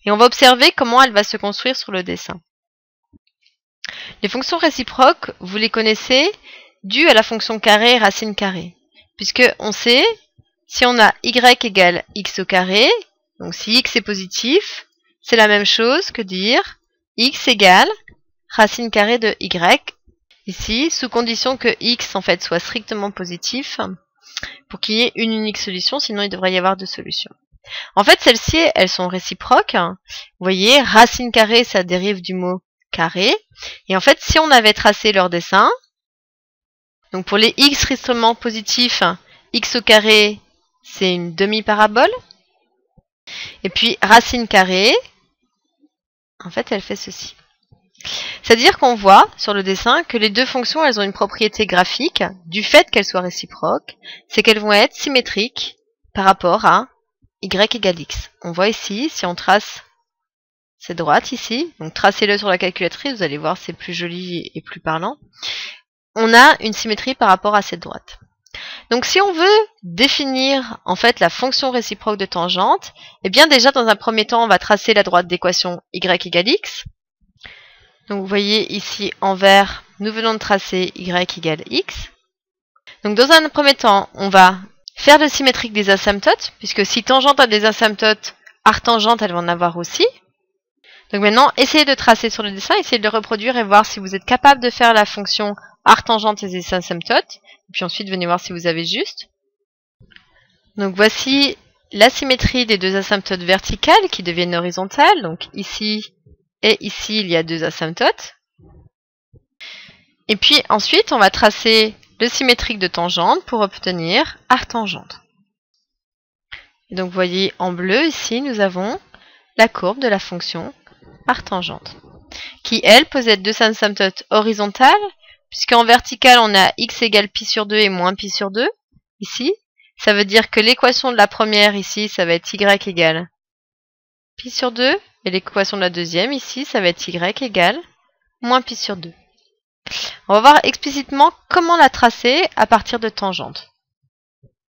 Et on va observer comment elle va se construire sur le dessin. Les fonctions réciproques, vous les connaissez, dues à la fonction carré et racine carrée. Puisque on sait, si on a y égale x au carré, donc si x est positif, c'est la même chose que dire x égale racine carrée de y, ici, sous condition que x en fait soit strictement positif, pour qu'il y ait une unique solution, sinon il devrait y avoir deux solutions. En fait, celles-ci, elles sont réciproques. Vous voyez, racine carrée, ça dérive du mot carré. Et en fait, si on avait tracé leur dessin, donc pour les x strictement positifs, x au carré, c'est une demi-parabole. Et puis, racine carrée, en fait, elle fait ceci. C'est-à-dire qu'on voit sur le dessin que les deux fonctions, elles ont une propriété graphique du fait qu'elles soient réciproques, c'est qu'elles vont être symétriques par rapport à y égale x. On voit ici, si on trace cette droite ici, donc tracez-le sur la calculatrice, vous allez voir, c'est plus joli et plus parlant. On a une symétrie par rapport à cette droite. Donc si on veut définir en fait la fonction réciproque de tangente, eh bien déjà dans un premier temps, on va tracer la droite d'équation y égale x. Donc vous voyez ici en vert, nous venons de tracer y égale x. Donc dans un premier temps, on va faire le symétrique des asymptotes, puisque si tangente a des asymptotes, arctangente, elle va en avoir aussi. Donc maintenant, essayez de tracer sur le dessin, essayez de le reproduire et voir si vous êtes capable de faire la fonction arctangente et des asymptotes. Et puis ensuite, venez voir si vous avez juste. Donc voici la symétrie des deux asymptotes verticales qui deviennent horizontales. Donc ici et ici, il y a deux asymptotes. Et puis ensuite, on va tracer le symétrique de tangente pour obtenir arctangente. Et donc vous voyez en bleu ici, nous avons la courbe de la fonction arctangente, qui elle possède deux asymptotes horizontales, puisqu'en vertical on a x égale pi sur 2 et moins pi sur 2, ici. Ça veut dire que l'équation de la première ici, ça va être y égale pi sur 2, et l'équation de la deuxième ici, ça va être y égale moins pi sur 2. On va voir explicitement comment la tracer à partir de tangente.